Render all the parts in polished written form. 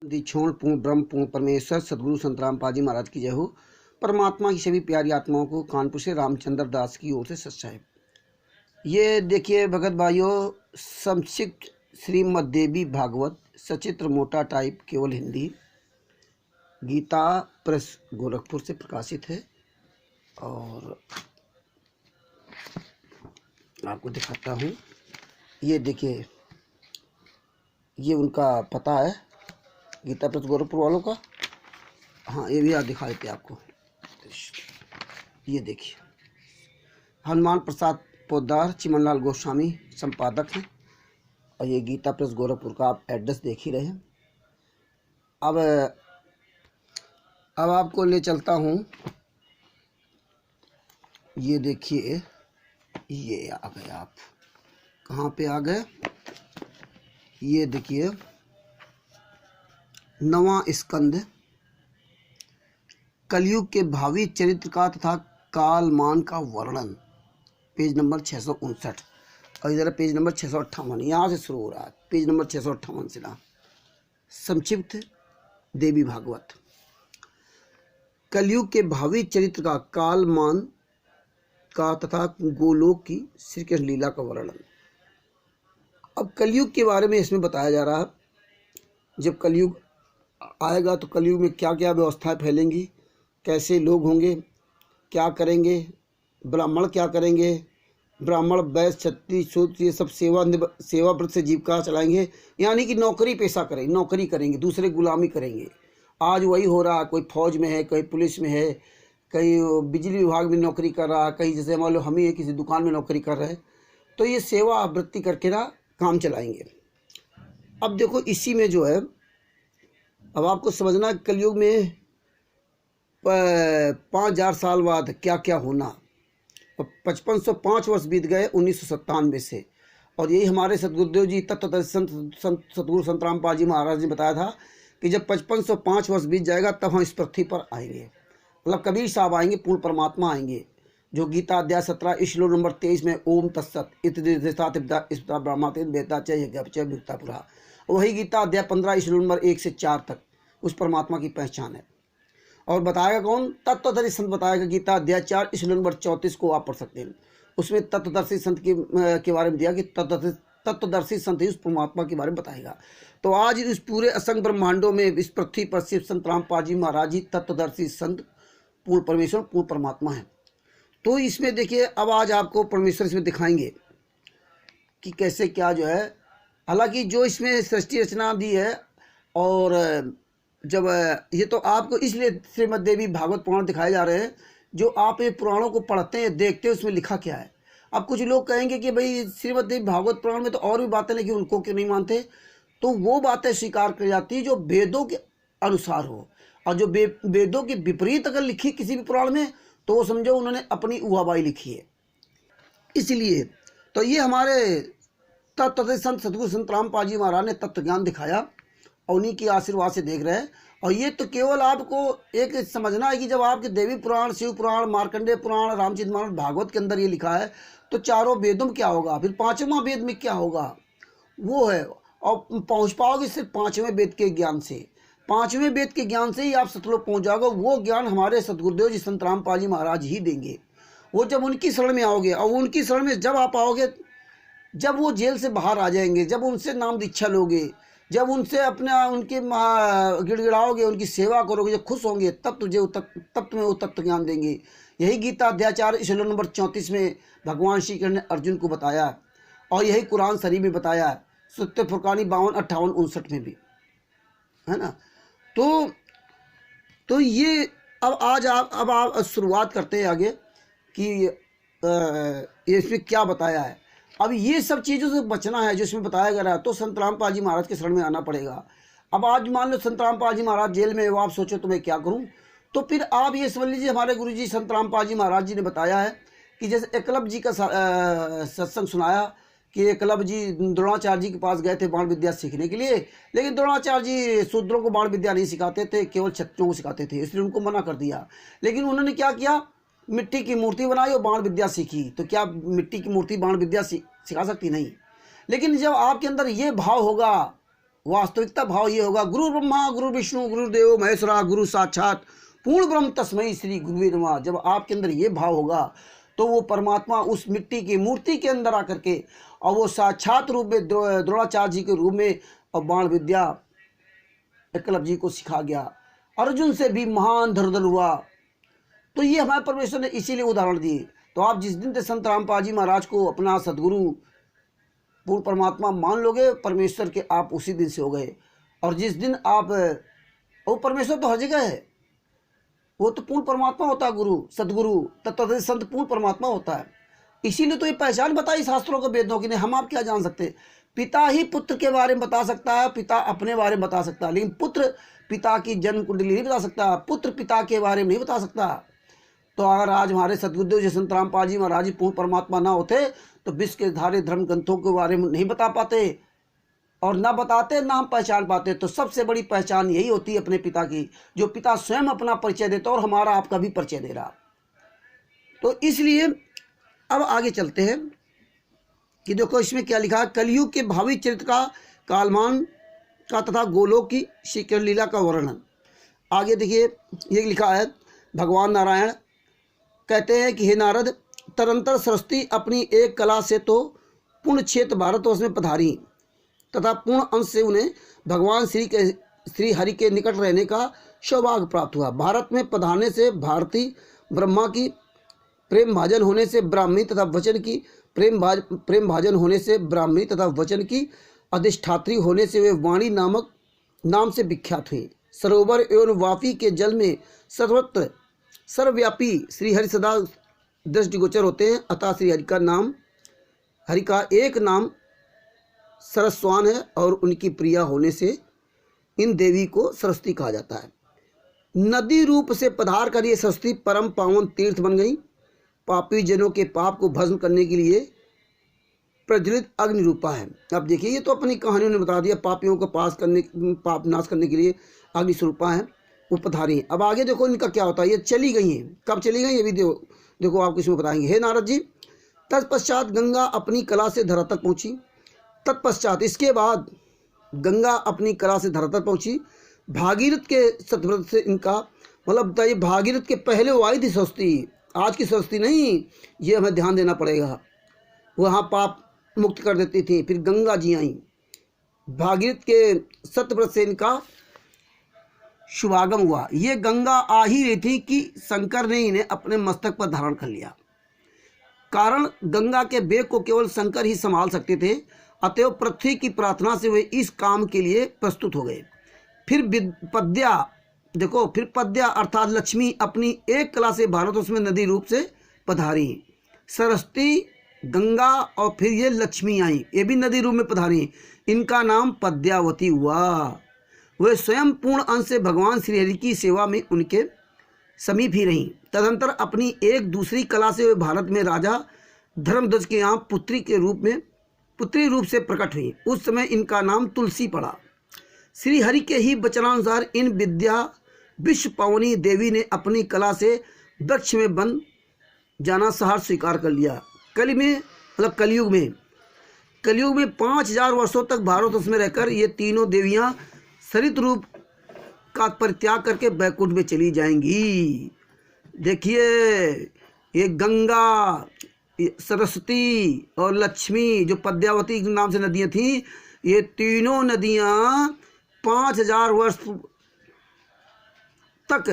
दीक्षोण पूर्ण ब्रह्म पूर्ण परमेश्वर सदगुरु संत रामपाल जी महाराज की जय हो। परमात्मा की सभी प्यारी आत्माओं को कानपुर से रामचंद्र दास की ओर से सत्साहेब। ये देखिए भगत भाइयों, संक्षिप्त श्रीमद् देवी भागवत सचित्र मोटा टाइप केवल हिंदी, गीता प्रेस गोरखपुर से प्रकाशित है। और आपको दिखाता हूँ, ये देखिए, ये उनका पता है गीता प्रेस गोरखपुर वालों का। हाँ, ये भी आज दिखा देते आपको। ये देखिए, हनुमान प्रसाद पोद्दार चिमनलाल गोस्वामी संपादक हैं, और ये गीता प्रेस गोरखपुर का आप एड्रेस देख ही रहे हैं। अब आपको ले चलता हूँ। ये देखिए, ये आ गए। आप कहाँ पे आ गए? ये देखिए, 9वां स्कंद, कलयुग के भावी चरित्र का तथा कालमान का वर्णन, पेज नंबर 659। और इधर पेज नंबर 658, यहाँ से शुरू हो रहा है, पेज नंबर 658 से ना। संक्षिप्त देवी भागवत, कलयुग के भावी चरित्र का कालमान का तथा गोलोक की श्री कृष्ण लीला का वर्णन। अब कलयुग के बारे में इसमें बताया जा रहा है। जब कलयुग आएगा तो कलयुग में क्या क्या व्यवस्थाएं फैलेंगी, कैसे लोग होंगे, क्या करेंगे, ब्राह्मण क्या करेंगे, ब्राह्मण वैश्य क्षत्रिय शूद्र ये सब सेवा व्रत से जीविका चलाएंगे, यानी कि नौकरी पेशा करेंगे, नौकरी करेंगे, दूसरे गुलामी करेंगे। आज वही हो रहा है, कोई फौज में है, कोई पुलिस में है, कहीं बिजली विभाग में नौकरी कर रहा है, कहीं जैसे मान लो हम ही किसी दुकान में नौकरी कर रहे हैं, तो ये सेवा वृत्ति करके ना काम चलाएंगे। अब देखो, इसी में जो है, अब आपको समझना कलयुग में 5000 साल बाद क्या क्या होना। 5505 वर्ष बीत गए 1997 से, और यही हमारे सतगुरुदेव जी तत्वदर्शी सतगुरु संत रामपाल जी महाराज ने बताया था कि जब 5505 वर्ष बीत जाएगा तब हम इस पृथ्वी पर आएंगे। मतलब कबीर साहब आएंगे, पूर्ण परमात्मा आएंगे, जो गीता अध्याय 17 श्लोक नंबर 23 में ओम तत्सत इतपुरा, वही गीता अध्याय 15 श्लोक नंबर 1 से 4 तक उस परमात्मा की पहचान है। और बताएगा कौन? तत्वदर्शी संत बताएगा। गीता अध्याय 4 श्लोक नंबर 34 को आप पढ़ सकते हैं। उसमें तत्वदर्शी संत के बारे में दिया कि तत्वदर्शी संत ही उस परमात्मा के बारे में बताएगा। तो आज इस पूरे असंख्य ब्रह्मांडों में इस पृथ्वी पर सिर्फ संत रामपाल जी महाराज जी तत्वदर्शी संत पूर्ण परमेश्वर पूर्ण परमात्मा है। तो इसमें देखिए, अब आज आपको परमेश्वर इसमें दिखाएंगे कि कैसे क्या जो है। हालांकि जो इसमें सृष्टि रचना दी है, और जब ये तो आपको इसलिए श्रीमद् देवी भागवत पुराण दिखाए जा रहे हैं, जो आप ये पुराणों को पढ़ते हैं, देखते हैं उसमें लिखा क्या है। अब कुछ लोग कहेंगे कि भाई श्रीमद् देवी भागवत पुराण में तो और भी बातें, लेकिन उनको क्यों नहीं मानते? तो वो बातें स्वीकार की जाती है जो वेदों के अनुसार हो, और जो वेदों के विपरीत अगर लिखी किसी भी पुराण में, तो वो समझो उन्होंने अपनी उहाबाई लिखी है। इसलिए तो ये हमारे तत्वदर्शी संत सतगुरु संत रामपाल जी महाराज ने तत्व ज्ञान दिखाया, और उन्हीं के आशीर्वाद से देख रहे हैं। और ये तो केवल आपको एक समझना है कि जब आपके देवी पुराण, शिव पुराण, मार्कंडेय पुराण, रामचरितमानस, भागवत के अंदर ये लिखा है, तो चारों वेदों में क्या होगा, फिर 5वां वेद में क्या होगा, वो है। और पहुँच पाओगे सिर्फ 5वें वेद के ज्ञान से। 5वें वेद के ज्ञान से ही आप सतलोक पहुँच जाओगे। वो ज्ञान हमारे सतगुरुदेव जी संत रामपाल जी महाराज ही देंगे। वो जब उनकी शरण में आओगे, और उनकी शरण में जब आप आओगे, जब वो जेल से बाहर आ जाएंगे, जब उनसे नाम दीक्षा लोगे, जब उनसे अपना उनके गिड़गिड़ाओगे, उनकी सेवा करोगे, जब खुश होंगे, तब तुम्हें वो तत्व ज्ञान देंगे। यही गीता अध्याय 4 श्लोक नंबर 34 में भगवान श्री कृष्ण ने अर्जुन को बताया, और यही कुरान शरीफ में बताया, सुत्ते फुरकानी 52, 58, 59 में भी है ना। तो ये अब आप शुरुआत करते हैं आगे कि ये इसमें क्या बताया है। अब ये सब चीज़ों से बचना है जो इसमें बताया गया है, तो संत रामपाल जी महाराज के शरण में आना पड़ेगा। अब आज मान लो संत रामपाल जी महाराज जेल में, वो आप सोचो तो मैं क्या करूं, तो फिर आप ये समझ लीजिए, हमारे गुरु जी संत रामपाल जी महाराज जी ने बताया है कि जैसे एकलव्य जी का सत्संग सुनाया कि एकलव्य जी द्रोणाचार्य जी के पास गए थे बाण विद्या सीखने के लिए, लेकिन द्रोणाचार्य जी शूद्रों को बाण विद्या नहीं सिखाते थे, केवल क्षत्रियों को सिखाते थे, इसलिए उनको मना कर दिया। लेकिन उन्होंने क्या किया, मिट्टी की मूर्ति बनाई और बाण विद्या सीखी। तो क्या मिट्टी की मूर्ति बाण विद्या सिखा सकती? नहीं। लेकिन जब आपके अंदर ये भाव होगा वास्तविकता भाव ये होगा, गुरु ब्रह्मा गुरु विष्णु गुरुदेव महेश्वरा गुरु साक्षात पूर्ण ब्रह्म तस्मै श्री गुरुवे नमः। जब आपके अंदर ये भाव होगा तो वो परमात्मा उस मिट्टी की मूर्ति के अंदर आकर के और वो साक्षात रूप में द्रोणाचार्य जी के रूप में और बाण विद्या एकलव्य जी को सिखा गया, अर्जुन से भी महान धनुर्धर हुआ। तो ये हमारे परमेश्वर ने इसीलिए उदाहरण दिए। तो आप जिस दिन से संत रामपाल जी महाराज को अपना सदगुरु पूर्ण परमात्मा मान लोगे, परमेश्वर के आप उसी दिन से हो गए। और जिस दिन आप, वो परमेश्वर तो हर जगह है, वो तो पूर्ण परमात्मा होता है, गुरु सदगुरु तत्व संत पूर्ण परमात्मा होता है। इसीलिए तो ये पहचान बताई शास्त्रों को, वेदों की। नहीं हम आप क्या जान सकते? पिता ही पुत्र के बारे में बता सकता है, पिता अपने बारे में बता सकता है, लेकिन पुत्र पिता की जन्म कुंडली नहीं बता सकता, पुत्र पिता के बारे में नहीं बता सकता। तो अगर आज हमारे सदगुरुदेव जी संत रामपाल जी महाराज जी पूर्ण परमात्मा ना होते तो विश्व के धारे धर्म ग्रंथों के बारे में नहीं बता पाते, और ना बताते ना हम पहचान पाते। तो सबसे बड़ी पहचान यही होती है अपने पिता की, जो पिता स्वयं अपना परिचय देता और हमारा आपका भी परिचय दे रहा। तो इसलिए अब आगे चलते हैं कि देखो इसमें क्या लिखा है, कलयुग के भावी चरित्र का, कालमान का तथा गोलोक की श्री लीला का वर्णन। आगे देखिए ये लिखा है, भगवान नारायण कहते हैं कि हे नारद, तदंतर सरस्वती अपनी एक कला से तो पूर्ण क्षेत्र भारतवर्ष में पधारी तथा पूर्ण अंश से उन्हें भगवान श्री हरि के निकट रहने का सौभाग्य प्राप्त हुआ। भारत में पधारने से भारती, ब्रह्मा की प्रेम भाजन होने से ब्राह्मणी तथा वचन की प्रेम भाजन होने से ब्राह्मणी तथा वचन की अधिष्ठात्री होने से वे वाणी नामक नाम से विख्यात हुई। सरोवर एवं वापी के जल में सर्वत्र सर्वव्यापी श्री हरि सदा दृष्टिगोचर होते हैं। अतः श्री हरि का एक नाम सरस्वान है और उनकी प्रिया होने से इन देवी को सरस्वती कहा जाता है। नदी रूप से पधार कर ये सरस्वती परम पावन तीर्थ बन गई। पापी जनों के पाप को भस्म करने के लिए प्रज्वलित अग्नि रूपा है। अब देखिए ये तो अपनी कहानियों ने बता दिया, पापियों को पाप नाश करने के लिए अग्नि स्वरूपा है, वो पधारी। अब आगे देखो इनका क्या होता है। ये चली गई हैं, कब चली गई ये भी देखो आपको इसमें बताएंगे। हे नारद जी, तत्पश्चात गंगा अपनी कला से धरा तक पहुंची। तत्पश्चात इसके बाद गंगा अपनी कला से धरा तक पहुंची। भागीरथ के सतव्रत से इनका मतलब बताइए, भागीरथ के पहले वो आई थी सरस्वती, आज की सरस्वती नहीं, ये हमें ध्यान देना पड़ेगा। वहाँ पाप मुक्त कर देती थी, फिर गंगा जी आई। भागीरथ के सतव्रत से इनका शुभागम हुआ। ये गंगा आ ही रही थी कि शंकर ने इन्हें अपने मस्तक पर धारण कर लिया। कारण गंगा के वेग को केवल शंकर ही संभाल सकते थे, अतएव पृथ्वी की प्रार्थना से वे इस काम के लिए प्रस्तुत हो गए। फिर पद्या अर्थात लक्ष्मी अपनी एक कला से भारतवर्ष में नदी रूप से पधारी। सरस्वती, गंगा और फिर ये लक्ष्मी आई, ये भी नदी रूप में पधारी। इनका नाम पद्यावती हुआ। वे स्वयं पूर्ण अंश से भगवान श्रीहरि की सेवा में उनके समीप ही रहीं। तदंतर अपनी एक दूसरी कला से वे भारत में राजा धर्मध्वज के यहाँ पुत्री रूप से प्रकट हुई। उस समय इनका नाम तुलसी पड़ा। श्री हरि के ही वचनानुसार इन विद्या विश्व पावनी देवी ने अपनी कला से वृक्ष में बन जाना सहार स्वीकार कर लिया। कलयुग में 5000 वर्षों तक भारतवर्ष में रहकर ये तीनों देवियां सरित रूप का परित्याग करके बैकुंठ में चली जाएंगी। देखिए ये गंगा, सरस्वती और लक्ष्मी जो पद्यावती के नाम से नदियां थीं, ये तीनों नदियां 5000 वर्ष तक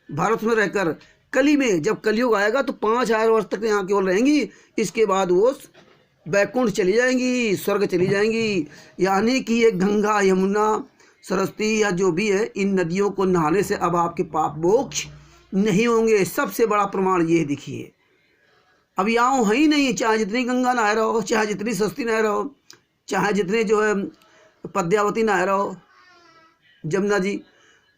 भारत में रहकर कली में, जब कलयुग आएगा तो 5000 वर्ष तक यहाँ केवल रहेंगी। इसके बाद वो बैकुंठ चली जाएंगी, स्वर्ग चली जाएंगी। यानी कि ये गंगा, यमुना, सरस्वती या जो भी है, इन नदियों को नहाने से अब आपके पाप मोक्ष नहीं होंगे। सबसे बड़ा प्रमाण ये देखिए, अब यहाँ है ही नहीं, चाहे जितनी गंगा नहा रहो, चाहे जितनी सरस्वती नहा रहो, चाहे जितने जो है पद्यावती नहा रहो, जमुना जी,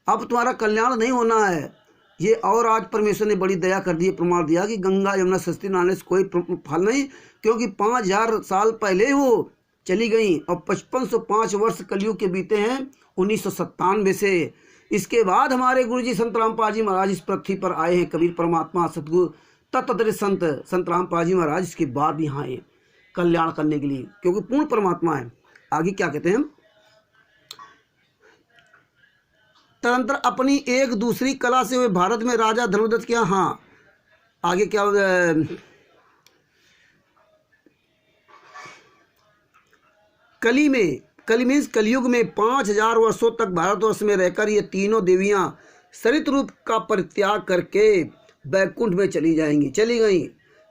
अब तुम्हारा कल्याण नहीं होना है ये। और आज परमेश्वर ने बड़ी दया कर दी, प्रमाण दिया कि गंगा यमुना सरस्वती नहाने से कोई फल नहीं, क्योंकि 5000 साल पहले वो चली गई और 5505 वर्ष कलयुग के बीते हैं 1997 से। इसके बाद हमारे गुरुजी संत रामपाल जी महाराज इस पृथ्वी पर आए हैं। कबीर परमात्मा सतगुरु तत्वदर्शी संत रामपाल जी महाराज इसके बाद यहाँ आए कल्याण करने के लिए, क्योंकि पूर्ण परमात्मा है। आगे क्या कहते हैं, तदंतर अपनी एक दूसरी कला से वे भारत में राजा धर्मदत्त के यहाँ, हाँ आगे क्या, कली मीन्स कलयुग में 5000 वर्षों तक भारतवर्ष में रहकर ये तीनों देवियां सरित रूप का परित्याग करके बैकुंठ में चली गई।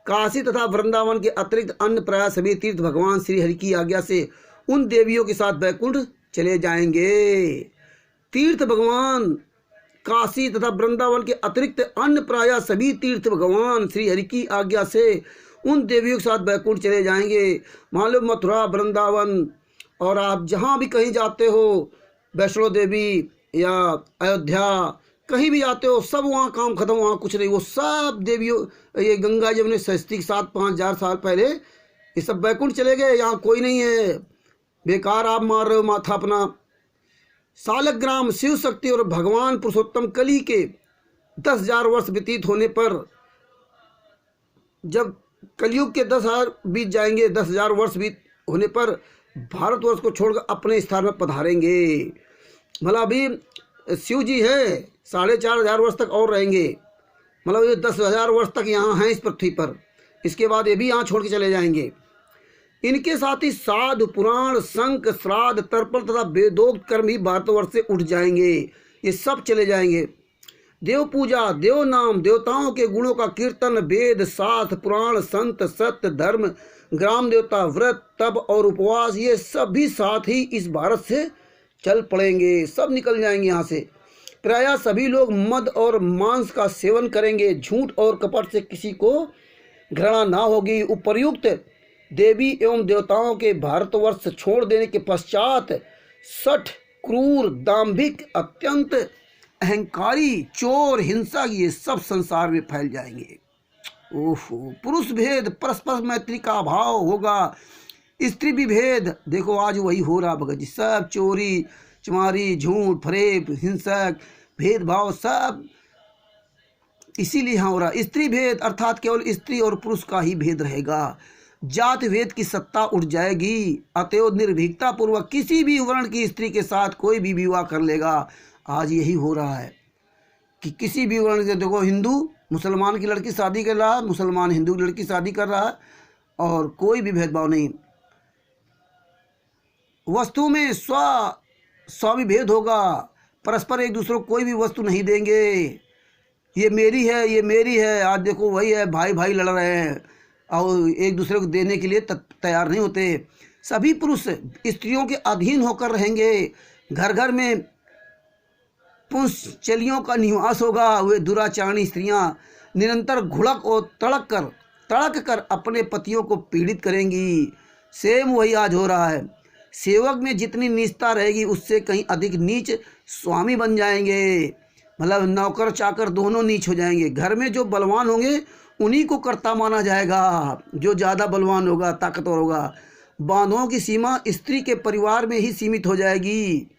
काशी तथा वृंदावन के अतिरिक्त अन्य प्राय सभी तीर्थ भगवान श्री हरि की आज्ञा से उन देवियों के साथ बैकुंठ चले जाएंगे। तीर्थ भगवान काशी तथा वृंदावन के अतिरिक्त अन्य प्राय सभी तीर्थ भगवान श्री हरि की आज्ञा से उन देवियों के साथ बैकुंठ चले जाएंगे। मान लो मथुरा, वृंदावन और आप जहाँ भी कहीं जाते हो, वैष्णो देवी या अयोध्या, कहीं भी जाते हो, सब वहाँ काम खत्म, वहाँ कुछ नहीं। वो सब देवियों, ये गंगा जमुना सरस्वती के साथ 5000 साल पहले ये सब बैकुंठ चले गए। यहाँ कोई नहीं है, बेकार आप मार रहे हो माथा अपना। सालग्राम शिव शक्ति और भगवान पुरुषोत्तम कली के 10,000 वर्ष व्यतीत होने पर, जब कलयुग के 10,000 बीत जाएंगे, 10,000 वर्ष बीत होने पर भारतवर्ष को छोड़कर अपने स्थान में पधारेंगे। मतलब अभी शिव जी है 4,500 वर्ष तक और रहेंगे, मतलब ये 10,000 वर्ष तक यहाँ हैं इस पृथ्वी पर। इसके बाद ये भी यहाँ छोड़ के चले जाएंगे। इनके साथ ही साधु, पुराण, शंख, श्राद्ध, तर्पण तथा वेदोक्त कर्म ही भारतवर्ष से उठ जाएंगे। ये सब चले जाएंगे। देव पूजा, देव नाम, देवताओं के गुणों का कीर्तन, वेद, शास्त्र, पुराण, संत, सत्य, धर्म, ग्राम देवता, व्रत, तप और उपवास, ये सभी साथ ही इस भारत से चल पड़ेंगे। सब निकल जाएंगे यहाँ से। प्रायः सभी लोग मद और मांस का सेवन करेंगे। झूठ और कपट से किसी को घृणा ना होगी। उपर्युक्त देवी एवं देवताओं के भारतवर्ष छोड़ देने के पश्चात सठ, क्रूर, दाम्भिक, अत्यंत अहंकारी, चोर, हिंसा, ये सब संसार में फैल जाएंगे। ओहो, पुरुष भेद, परस्पर मैत्री का अभाव होगा। स्त्री विभेद, देखो आज वही हो रहा भगत जी, सब चोरी चमारी, झूठ, फरेब, हिंसक, भेदभाव सब इसीलिए यहाँ हो रहा। स्त्री भेद अर्थात केवल स्त्री और पुरुष का ही भेद रहेगा। जाति भेद की सत्ता उठ जाएगी। अतएव निर्भीकता पूर्वक किसी भी वर्ण की स्त्री के साथ कोई भी विवाह कर लेगा। आज यही हो रहा है कि किसी भी वर्ण के, देखो हिंदू मुसलमान की लड़की शादी कर रहा है, मुसलमान हिंदू की लड़की शादी कर रहा है, और कोई भी भेदभाव नहीं। वस्तु में स्वाभिभेद होगा। परस्पर एक दूसरे को कोई भी वस्तु नहीं देंगे। ये मेरी है, ये मेरी है। आज देखो वही है, भाई भाई लड़ रहे हैं और एक दूसरे को देने के लिए तैयार नहीं होते। सभी पुरुष स्त्रियों के अधीन होकर रहेंगे। घर घर में पुंसचलियों का निवास होगा। वे दुराचारणी स्त्रियां निरंतर घुड़क और तड़क कर अपने पतियों को पीड़ित करेंगी। सेम वही आज हो रहा है। सेवक में जितनी नीचता रहेगी उससे कहीं अधिक नीच स्वामी बन जाएंगे। मतलब नौकर चाकर दोनों नीच हो जाएंगे। घर में जो बलवान होंगे उन्हीं को कर्ता माना जाएगा। जो ज़्यादा बलवान होगा, ताकतवर होगा। बांधों की सीमा स्त्री के परिवार में ही सीमित हो जाएगी।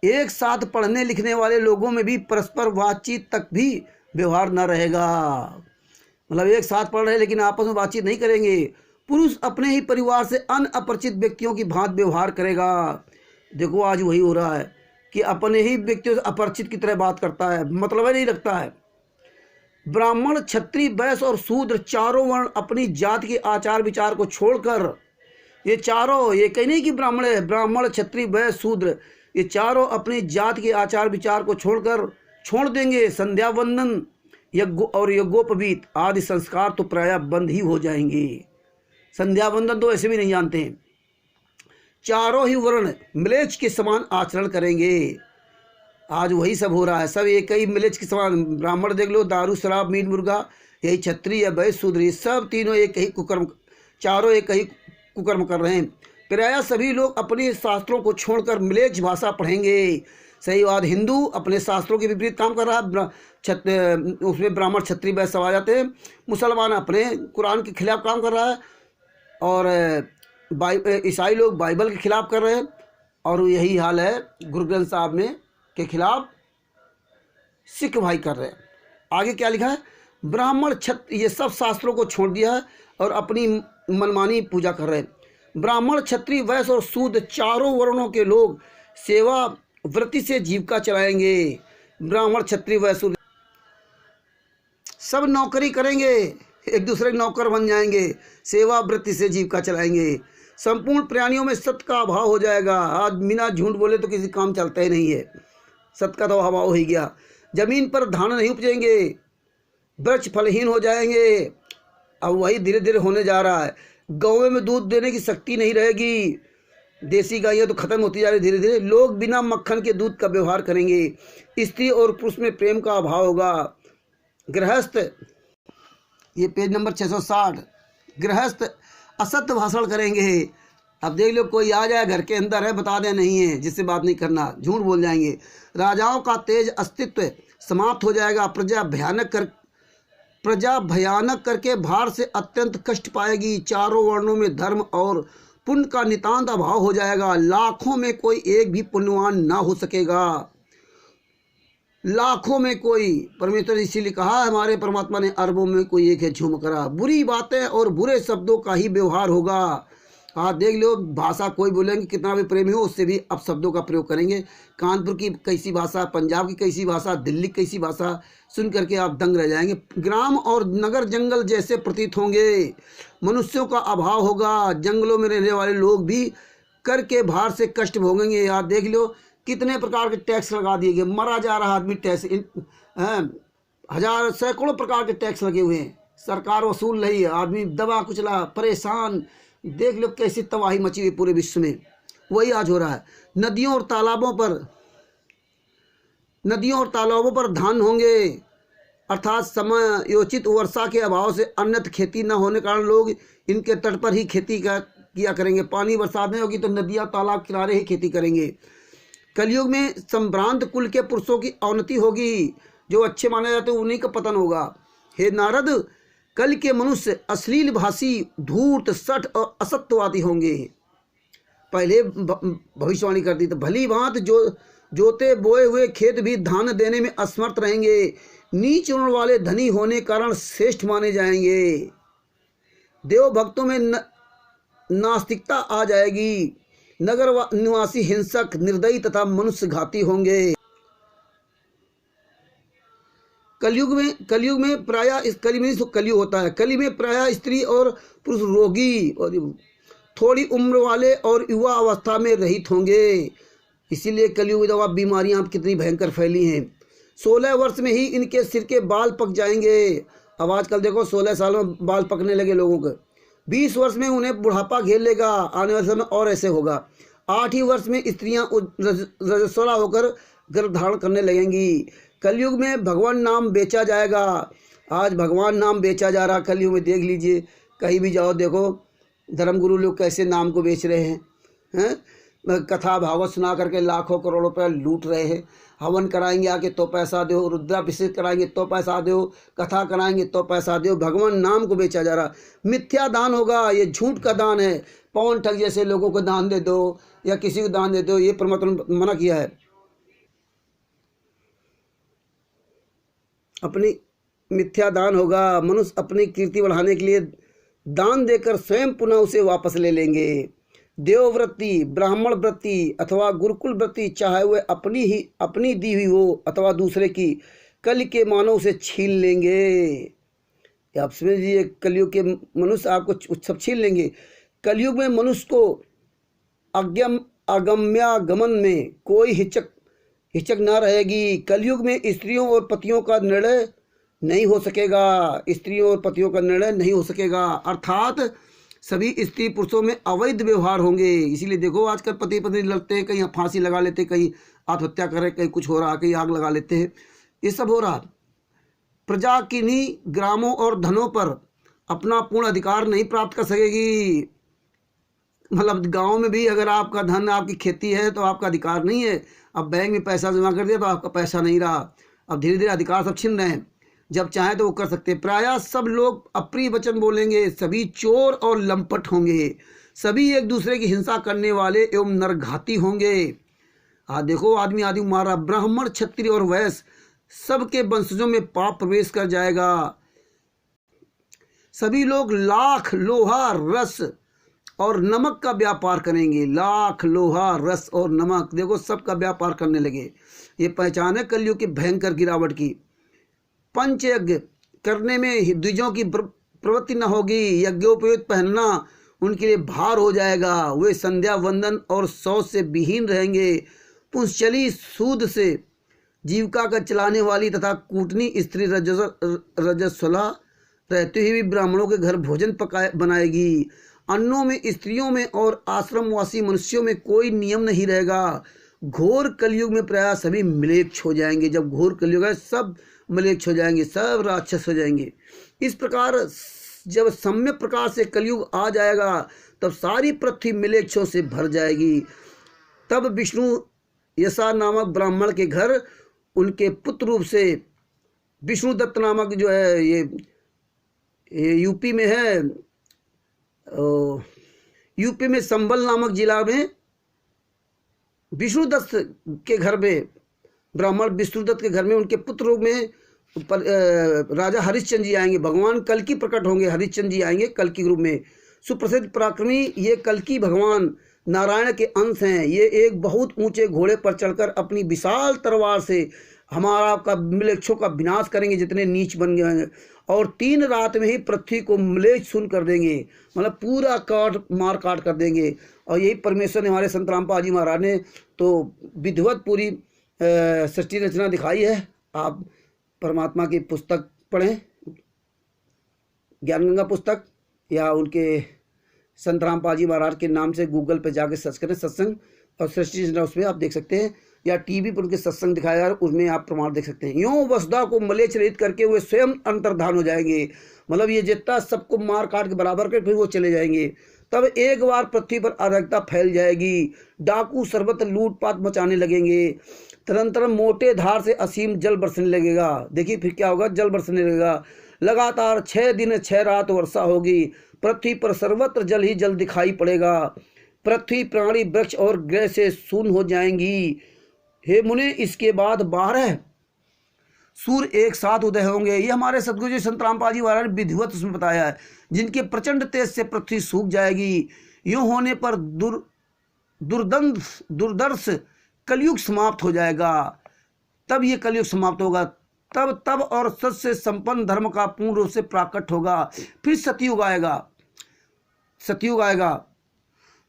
एक साथ पढ़ने लिखने वाले लोगों में भी परस्पर बातचीत तक भी व्यवहार न रहेगा। मतलब एक साथ पढ़ रहे लेकिन आपस में बातचीत नहीं करेंगे। पुरुष अपने ही परिवार से अन्य अपरिचित व्यक्तियों की भांति व्यवहार करेगा। देखो आज वही हो रहा है कि अपने ही व्यक्तियों से अपरिचित की तरह बात करता है, मतलब नहीं रखता है। ब्राह्मण, क्षत्रिय, वैश्य और शूद्र चारों वर्ण अपनी जाति के आचार विचार को छोड़कर, ये चारों, ये कहीं नहीं कि ब्राह्मण है, ब्राह्मण, क्षत्रिय, वैश्य, शूद्र, ये चारों अपनी जाति के आचार विचार को छोड़ देंगे। संध्या वंदन, यज्ञ और यज्ञोपवीत आदि संस्कार तो प्रायः बंद ही हो जाएंगे। संध्या वंदन तो ऐसे भी नहीं जानते हैं। चारों ही वर्ण म्लेच्छ के समान आचरण करेंगे। आज वही सब हो रहा है। सब एक ही म्लेच्छ के समान। ब्राह्मण देख लो, दारू शराब मीट मुर्गा, यही क्षत्रिय वैश्य शूद्र, ये सब तीनों एक ही कुकर्म, चारों एक ही कुकर्म कर रहे हैं। प्रायः सभी लोग अपने शास्त्रों को छोड़कर म्लेच्छ भाषा पढ़ेंगे। सही बात, हिंदू अपने शास्त्रों के विपरीत काम कर रहा है, उसमें ब्राह्मण क्षत्रिय वैश्य सब आ जाते हैं। मुसलमान अपने कुरान के खिलाफ काम कर रहा है, और ईसाई लोग बाइबल के खिलाफ कर रहे हैं, और यही हाल है गुरु ग्रंथ साहब में के खिलाफ सिख भाई कर रहे हैं। आगे क्या लिखा है, ब्राह्मण क्षत्रिय ये सब शास्त्रों को छोड़ दिया है और अपनी मनमानी पूजा कर रहे हैं। ब्राह्मण, क्षत्रिय, वैश्य और शूद्र चारों वर्णों के लोग सेवा वृत्ति से जीविका चलाएंगे। ब्राह्मण क्षत्रिय वैश्य सब नौकरी करेंगे, एक दूसरे के नौकर बन जाएंगे, सेवा वृत्ति से जीविका चलाएंगे। संपूर्ण प्राणियों में सत्य का अभाव हो जाएगा। आज बिना झूठ बोले तो किसी काम चलता ही नहीं है, सत्य का तो अभाव हो ही गया। जमीन पर धान नहीं उपजेंगे, वृक्ष फलहीन हो जाएंगे। अब वही धीरे धीरे होने जा रहा है। गौवे में दूध देने की शक्ति नहीं रहेगी, देसी गायें तो खत्म होती जा रही धीरे धीरे। लोग बिना मक्खन के दूध का व्यवहार करेंगे। स्त्री और पुरुष में प्रेम का अभाव होगा। गृहस्थ, ये पेज नंबर 660, गृहस्थ असत्य भाषण करेंगे। अब देख लो, कोई आ जाए घर के अंदर है, बता दे नहीं है, जिससे बात नहीं करना, झूठ बोल जाएंगे। राजाओं का तेज अस्तित्व समाप्त हो जाएगा। प्रजा भयानक करके भार से अत्यंत कष्ट पाएगी। चारों वर्णों में धर्म और पुण्य का नितांत अभाव हो जाएगा। लाखों में कोई एक भी पुण्यवान ना हो सकेगा, लाखों में कोई। परमेश्वर इसीलिए कहा हमारे परमात्मा ने, अरबों में कोई एक है झुमकरा। बुरी बातें और बुरे शब्दों का ही व्यवहार होगा। आप देख लो, भाषा कोई बोलेंगे, कितना भी प्रेमी हो उससे भी अपशब्दों का प्रयोग करेंगे। कानपुर की कैसी भाषा, पंजाब की कैसी भाषा, दिल्ली की कैसी भाषा, सुन करके आप दंग रह जाएंगे। ग्राम और नगर जंगल जैसे प्रतीत होंगे। मनुष्यों का अभाव होगा। जंगलों में रहने वाले लोग भी कर के भार से कष्ट भोगेंगे। यार देख लो, कितने प्रकार के टैक्स लगा दिए गए, मरा जा रहा आदमी टैक्स, हजार सैकड़ों प्रकार के टैक्स लगे हुए हैं, सरकार वसूल रही है, आदमी दबा कुचला परेशान। देख लो कैसी तबाही मची हुई पूरे विश्व में, वही आज हो रहा है। नदियों और तालाबों पर धान होंगे, अर्थात समयोचित वर्षा के अभाव से अन्यत्र खेती न होने के कारण लोग इनके तट पर ही खेती किया करेंगे। पानी बरसात नहीं होगी तो नदियाँ तालाब किनारे ही खेती करेंगे। कलयुग में संभ्रांत कुल के पुरुषों की अवनति होगी। जो अच्छे माने जाते हैं उन्हीं का पतन होगा। हे नारद, कल के मनुष्य अश्लील भाषी, धूर्त, सठ और असत्यवादी होंगे। पहले भविष्यवाणी कर दी, तो भली भांत जोते बोए हुए खेत भी धान देने में असमर्थ रहेंगे। नीच उम्र वाले धनी होने कारण श्रेष्ठ माने जाएंगे। देव भक्तों में नास्तिकता आ जाएगी। नगर निवासी हिंसक, निर्दयी तथा मनुष्य घाती होंगे। कलयुग में प्रायः इस कलयुग होता है। कली में प्रायः स्त्री और पुरुष रोगी और थोड़ी उम्र वाले और युवा अवस्था में रहित होंगे। इसीलिए कलयुग में बीमारियां कितनी भयंकर फैली हैं। 16 वर्ष में ही इनके सिर के बाल पक जाएंगे। अब आजकल देखो 16 साल में बाल पकने लगे लोगों के। 20 वर्ष में उन्हें बुढ़ापा घेर लेगा। आने वाले समय और ऐसे होगा। 8 ही वर्ष में स्त्रियां रजस्वला होकर गर्भ धारण करने लगेंगी। कलयुग में भगवान नाम बेचा जाएगा। आज भगवान नाम बेचा जा रहा कलयुग में। देख लीजिए, कहीं भी जाओ देखो धर्मगुरु लोग कैसे नाम को बेच रहे हैं। कथा भागवत सुना करके लाखों करोड़ों रुपये लूट रहे हैं। हवन कराएंगे आके तो पैसा दो, रुद्राभिषेक कराएंगे तो पैसा दो, कथा कराएंगे तो पैसा दो। भगवान नाम को बेचा जा रहा। मिथ्या दान होगा, ये झूठ का दान है। पवन ठग जैसे लोगों को दान दे दो या किसी को दान दे दो, ये परमात्मा ने मना किया है। अपनी मिथ्या दान होगा। मनुष्य अपनी कीर्ति बढ़ाने के लिए दान देकर स्वयं पुनः उसे वापस ले लेंगे। देवव्रति, ब्राह्मण वृत्ति अथवा गुरुकुल वृत्ति, चाहे वह अपनी दी हुई हो अथवा दूसरे की, कल के मानव से छीन लेंगे। आप समझिए, कलयुग के मनुष्य आपको सब छीन लेंगे। कलयुग में मनुष्य को अगम्यागमन में कोई हिचक ना रहेगी। कलयुग में स्त्रियों और पतियों का निर्णय नहीं हो सकेगा। स्त्रियों और पतियों का निर्णय नहीं हो सकेगा, अर्थात सभी स्त्री पुरुषों में अवैध व्यवहार होंगे। इसीलिए देखो आजकल पति पत्नी लड़ते हैं, कहीं फांसी लगा लेते हैं, कहीं आत्महत्या कर रहे, कहीं कुछ हो रहा, कहीं आग लगा लेते हैं, ये सब हो रहा। प्रजा किन्हीं ग्रामों और धनों पर अपना पूर्ण अधिकार नहीं प्राप्त कर सकेगी। मतलब गांव में भी अगर आपका धन, आपकी खेती है तो आपका अधिकार नहीं है। अब बैंक में पैसा जमा कर दिया तो आपका पैसा नहीं रहा। अब धीरे धीरे अधिकार सब छिन रहे हैं। जब चाहे तो वो कर सकते हैं। प्रायः सब लोग अप्रिय वचन बोलेंगे। सभी चोर और लंपट होंगे। सभी एक दूसरे की हिंसा करने वाले एवं नरघाती होंगे। देखो आदमी मारा। ब्राह्मण, क्षत्रिय और वैश्य सबके वंशजों में पाप प्रवेश कर जाएगा। सभी लोग लाख, लोहा, रस और नमक का व्यापार करेंगे। लाख, लोहा, रस और नमक, देखो सबका व्यापार करने लगे। ये पहचान है कलयुग की भयंकर गिरावट की। पंचयज्ञ करने में द्विजों की प्रवृत्ति न होगी। यज्ञोपयुक्त पहनना उनके लिए भार हो जाएगा। वे संध्या वंदन और शौच से विहीन रहेंगे। पुंसचली सूद से जीविका का चलाने वाली तथा कूटनी स्त्री रजस्वला रहते हुए भी ब्राह्मणों के घर भोजन बनाएगी। अन्नों में, स्त्रियों में और आश्रमवासी मनुष्यों में कोई नियम नहीं रहेगा। घोर कलयुग में प्राय सभी म्लेच्छ हो जाएंगे। जब घोर कलयुग है सब म्लेच्छ हो जाएंगे, सब राक्षस हो जाएंगे। इस प्रकार जब सम्यक प्रकार से कलयुग आ जाएगा तब सारी पृथ्वी म्लेच्छों से भर जाएगी। तब विष्णु यशा नामक ब्राह्मण के घर उनके पुत्र रूप से विष्णुदत्त नामक जो है ये यूपी में है, यूपी में संबल नामक जिला में विष्णुदत्त के घर में, ब्राह्मण विष्णुदत्त के घर में उनके पुत्र रूप में राजा हरिश्चंद्र जी आएंगे। भगवान कल्कि प्रकट होंगे, हरिश्चंद्र जी आएंगे कल्कि रूप में। सुप्रसिद्ध पराक्रमी ये कल्कि भगवान नारायण के अंश हैं। ये एक बहुत ऊंचे घोड़े पर चढ़कर अपनी विशाल तलवार से हमारा का म्लेच्छों का विनाश करेंगे जितने नीच बन गए हैं, और 3 रात में ही पृथ्वी को म्लेच्छ सुन कर देंगे, मतलब पूरा मार काट कर देंगे। और यही परमेश्वर ने, हमारे संत रामपाल जी महाराज ने तो विधिवत पूरी सृष्टि रचना दिखाई है। आप परमात्मा की पुस्तक पढ़ें, ज्ञान गंगा पुस्तक, या उनके संत रामपाल जी महाराज के नाम से गूगल पे जाके सर्च करें सत्संग और सृष्टि रचना, उसमें आप देख सकते हैं, या टीवी पर उनके सत्संग दिखाया जा रहा है, उसमें आप प्रमाण देख सकते हैं। यूँ वसुधा को म्लेच्छ रहित करके वे स्वयं अंतर्धान हो जाएंगे, मतलब ये जितना सबको मार काट के बराबर कर फिर वो चले जाएंगे। तब एक बार पृथ्वी पर अराजकता फैल जाएगी। डाकू सर्वत्र लूटपाट मचाने लगेंगे। तदनंतर मोटे धार से असीम जल बरसने लगेगा। देखिए फिर क्या होगा, जल बरसने लगेगा। लगातार 6 दिन 6 रात वर्षा होगी। पृथ्वी पर सर्वत्र जल ही जल दिखाई पड़ेगा। पृथ्वी, प्राणी, वृक्ष और ग्रह से शून्य हो जाएंगी। हे मुने, इसके बाद 12 सूर्य एक साथ उदय होंगे। ये हमारे सदगुरु जी संत रामपाल जी महाराज ने विधिवत उसमें बताया है, जिनके प्रचंड तेज से पृथ्वी सूख जाएगी। यूं होने पर दुर्दर्श कलयुग समाप्त हो जाएगा। तब ये कलयुग समाप्त होगा। तब और सत से संपन्न धर्म का पूर्ण रूप से प्राकट होगा। फिर सतयुग आएगा, सतयुग आएगा।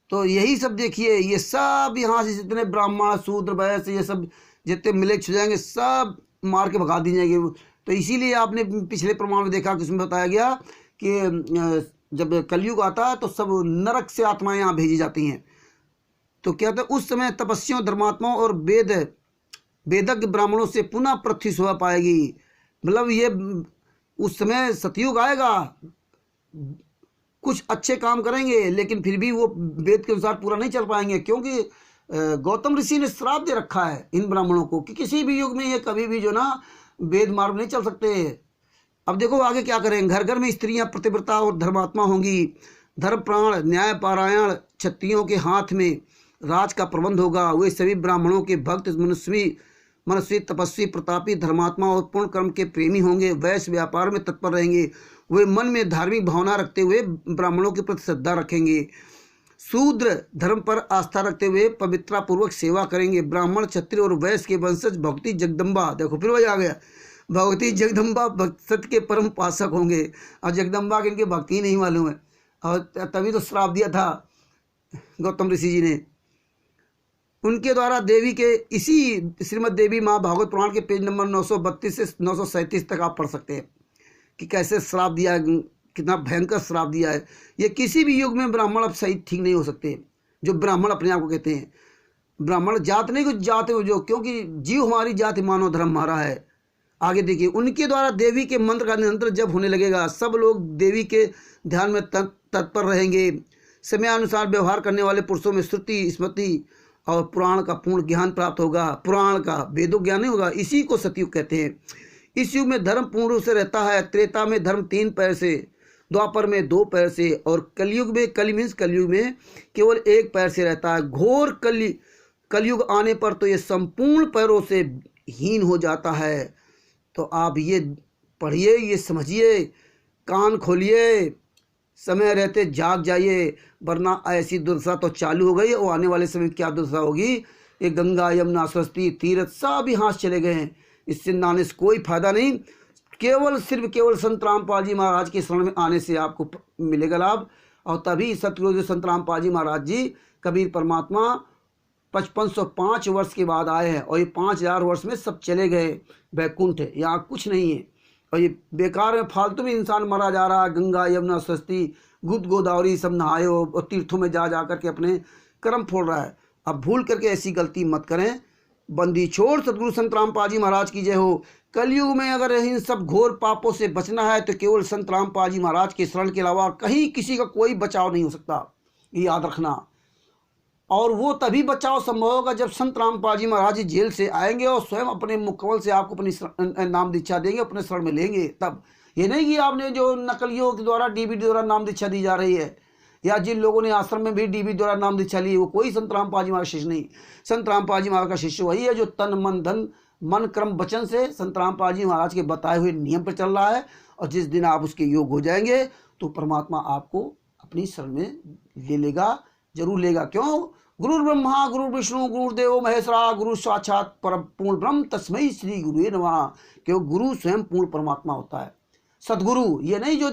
तो यही सब देखिए, ये सब यहाँ से जितने ब्राह्मण, शूद्र, वैश्य, ये सब जितने म्लेच्छ हो जाएंगे सब मार के भगा दिए जाएंगे। तो इसीलिए आपने पिछले प्रमाण में देखा कि उसमें बताया गया कि जब कलयुग आता है तो सब नरक से आत्माएं यहाँ भेजी जाती हैं। तो क्या होता है, उस समय तपस्वियों, धर्मात्माओं और वेदज्ञ ब्राह्मणों से पुनः पृथ्वी शोभा पाएगी। मतलब ये उस समय सतयुग आएगा, कुछ अच्छे काम करेंगे लेकिन फिर भी वो वेद के अनुसार पूरा नहीं चल पाएंगे, क्योंकि गौतम ऋषि ने श्राप दे रखा है इन ब्राह्मणों को कि किसी भी युग में ये कभी भी जो ना वेद मार्ग नहीं चल सकते। अब देखो आगे क्या करें। घर घर में स्त्रियां पतिव्रता और धर्मात्मा होंगी। धर्म प्राण, न्याय पारायण क्षत्रियों के हाथ में राज का प्रबंध होगा। वे सभी ब्राह्मणों के भक्त, मनस्वी, तपस्वी, प्रतापी, धर्मात्मा और पूर्ण कर्म के प्रेमी होंगे। वैश्य व्यापार में तत्पर रहेंगे। वे मन में धार्मिक भावना रखते हुए ब्राह्मणों के प्रति श्रद्धा रखेंगे। शूद्र धर्म पर आस्था रखते हुए पवित्रतापूर्वक सेवा करेंगे। ब्राह्मण, क्षत्रिय और वैश्य के वंशज भक्ति जगदम्बा, देखो फिर वही आ गया, भगवती जगदम्बा सत्य के परम पासक होंगे। और जगदम्बा के इनके भक्ति नहीं मालूम है, और तभी तो श्राप दिया था गौतम ऋषि जी ने। उनके द्वारा देवी के इसी श्रीमद देवी माँ भागवत पुराण के पेज नंबर 932 से 937 तक आप पढ़ सकते हैं कि कैसे श्राप दिया है, कितना भयंकर श्राप दिया है। ये किसी भी युग में ब्राह्मण अब सही ठीक नहीं हो सकते। जो ब्राह्मण अपने आप को कहते हैं, ब्राह्मण जात नहीं, कुछ जात है जो, क्योंकि जीव हमारी जाति, मानव धर्म हमारा है। आगे देखिए, उनके द्वारा देवी के मंत्र का निरंतर जप होने लगेगा। सब लोग देवी के ध्यान में तत्पर रहेंगे। समयानुसार व्यवहार करने वाले पुरुषों में श्रुति, स्मृति और पुराण का पूर्ण ज्ञान प्राप्त होगा। पुराण का, वेदों ज्ञान नहीं होगा, इसी को सतयुग कहते हैं। इस युग में धर्म पूर्ण रूप से रहता है। त्रेता में धर्म 3 पैर से, द्वापर में 2 पैर से, और कलयुग में, कलयुग में केवल 1 पैर से रहता है। घोर कलयुग आने पर तो ये संपूर्ण पैरों से हीन हो जाता है। तो आप ये पढ़िए, ये समझिए, कान खोलिए, समय रहते जाग जाइए, वरना ऐसी दुर्दशा तो चालू हो गई और आने वाले समय में क्या दुर्दशा होगी। ये गंगा यमुना सरस्वती तीर्थ सब ही हाथ चले गए हैं, इससे नहाने से कोई फायदा नहीं। केवल संत रामपाल जी महाराज के शरण में आने से आपको मिलेगा लाभ। और तभी सतगुरु संत रामपाल जी महाराज जी कबीर परमात्मा 5505 वर्ष के बाद आए हैं, और ये 5000 वर्ष में सब चले गए वैकुंठ, यहाँ कुछ नहीं है। और ये बेकार में फालतू में इंसान मरा जा रहा है। गंगा यमुना सरस्वती गुद गोदावरी सब नहाए और तीर्थों में जा करके अपने कर्म फोड़ रहा है। अब भूल करके ऐसी गलती मत करें। बंदी छोड़ सतगुरु संत रामपाल जी महाराज की जय हो। कलयुग में अगर इन सब घोर पापों से बचना है तो केवल संत रामपाल जी महाराज के शरण के अलावा कहीं किसी का कोई बचाव नहीं हो सकता, ये याद रखना। और वो तभी बचाव संभव होगा जब संत रामपाल जी महाराज जी जेल से आएंगे और स्वयं अपने मुखकमल से आपको अपनी नाम दीक्षा देंगे, अपने शरण में लेंगे तब। ये नहीं कि आपने जो नकलियों के द्वारा डीबी द्वारा नाम दीक्षा दी जा रही है, या जिन लोगों ने आश्रम में भी डीबी द्वारा नाम दीक्षा ली, वो कोई संत रामपाल जी महाराज शिष्य नहीं। संत रामपाल जी महाराज का शिष्य वही है जो तन मन धन मन क्रम वचन से संत रामपाल जी महाराज के बताए हुए नियम पर चल रहा है। और जिस दिन आप उसके योग हो जाएंगे तो परमात्मा आपको अपनी शरण में ले लेगा, जरूर लेगा। क्यों? गुरु ब्रह्मा गुरु विष्णु गुरुदेव महेश्वरा गुरु साक्षात परम पूर्ण ब्रह्म तस्मै श्री गुरुवे नमः। क्यों? गुरु स्वयं पूर्ण परमात्मा होता है। सदगुरु ये नहीं जो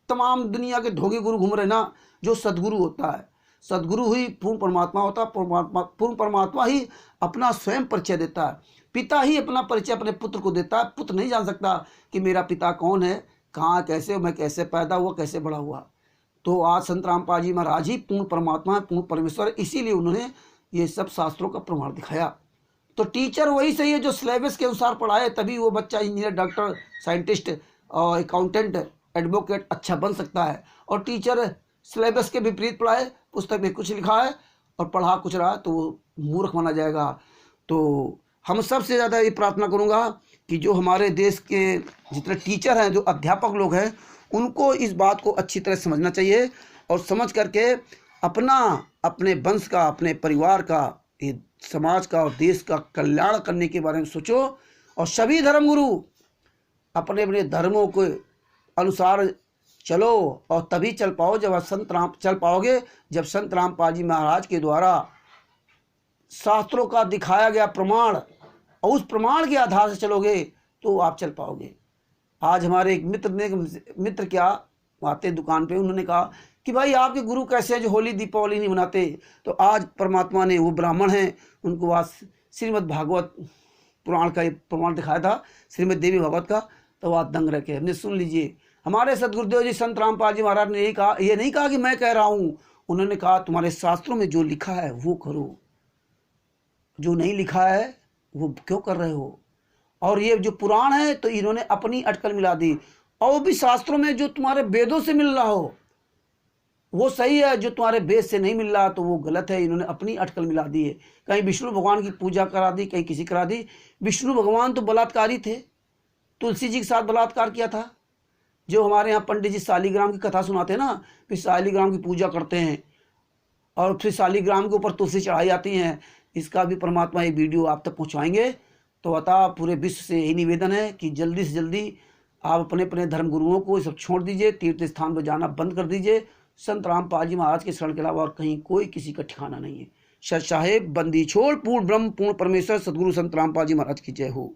तमाम दुनिया के ढोंगे गुरु घूम रहे ना, जो सदगुरु होता है, सदगुरु ही पूर्ण परमात्मा होता है। पूर्ण परमात्मा ही अपना स्वयं परिचय देता है। पिता ही अपना परिचय अपने पुत्र को देता है। पुत्र नहीं जान सकता कि मेरा पिता कौन है, कहाँ, कैसे, मैं कैसे पैदा हुआ, कैसे बड़ा हुआ। तो आज संत रामपाल जी महाराज ही पूर्ण परमात्मा है, पूर्ण परमेश्वर, इसीलिए उन्होंने ये सब शास्त्रों का प्रमाण दिखाया। तो टीचर वही सही है जो सिलेबस के अनुसार पढ़ाए, तभी वो बच्चा इंजीनियर, डॉक्टर, साइंटिस्ट और अकाउंटेंट, एडवोकेट अच्छा बन सकता है। और टीचर सिलेबस के विपरीत पढ़ाए, पुस्तक में कुछ लिखा है और पढ़ा कुछ रहा, तो वो मूर्ख माना जाएगा। तो हम सबसे ज़्यादा ये प्रार्थना करूँगा कि जो हमारे देश के जितने टीचर हैं, जो अध्यापक लोग हैं, उनको इस बात को अच्छी तरह समझना चाहिए और समझ करके अपने वंश का, अपने परिवार का, ये समाज का और देश का कल्याण करने के बारे में सोचो। और सभी धर्मगुरु अपने अपने धर्मों के अनुसार चलो, और तभी चल पाओ जब चल पाओगे जब संत रामपाल जी महाराज के द्वारा शास्त्रों का दिखाया गया प्रमाण, और उस प्रमाण के आधार से चलोगे तो आप चल पाओगे। आज हमारे एक मित्र क्या आते दुकान पे, उन्होंने कहा कि भाई आपके गुरु कैसे हैं जो होली दीपावली नहीं मनाते। तो आज परमात्मा ने, वो ब्राह्मण हैं, उनको आज श्रीमद् भागवत पुराण का ये प्रमाण दिखाया था, श्रीमद् देवी भागवत का। तो आज दंग रखे, हमने सुन लीजिए। हमारे सदगुरुदेव जी संत रामपाल जी महाराज ने ये नहीं कहा कि मैं कह रहा हूँ, उन्होंने कहा तुम्हारे शास्त्रों में जो लिखा है वो करो, जो नहीं लिखा है वो क्यों कर रहे हो। और ये जो पुराण है तो इन्होंने अपनी अटकल मिला दी, और वो भी शास्त्रों में जो तुम्हारे वेदों से मिल रहा हो वो सही है, जो तुम्हारे वेद से नहीं मिल रहा तो वो गलत है। इन्होंने अपनी अटकल मिला दी है। कहीं विष्णु भगवान की पूजा करा दी, कहीं किसी करा दी। विष्णु भगवान तो बलात्कारी थे, तुलसी जी के साथ बलात्कार किया था। जो हमारे यहाँ पंडित जी शालिग्राम की कथा सुनाते हैं ना, फिर शालिग्राम की पूजा करते हैं और फिर शालिग्राम के ऊपर तुलसी चढ़ाई जाती हैं। इसका भी परमात्मा ये वीडियो आप तक पहुँचवाएंगे। तो अतः पूरे विश्व से यही निवेदन है कि जल्दी से जल्दी आप अपने अपने धर्म गुरुओं को ये सब छोड़ दीजिए, तीर्थ स्थान पर जाना बंद कर दीजिए। संत रामपाल जी महाराज के शरण के अलावा और कहीं कोई किसी का ठिकाना नहीं है। सत साहेब बंदी छोड़ पूर्ण ब्रह्म पूर्ण परमेश्वर सदगुरु संत रामपाल जी महाराज की जय हो।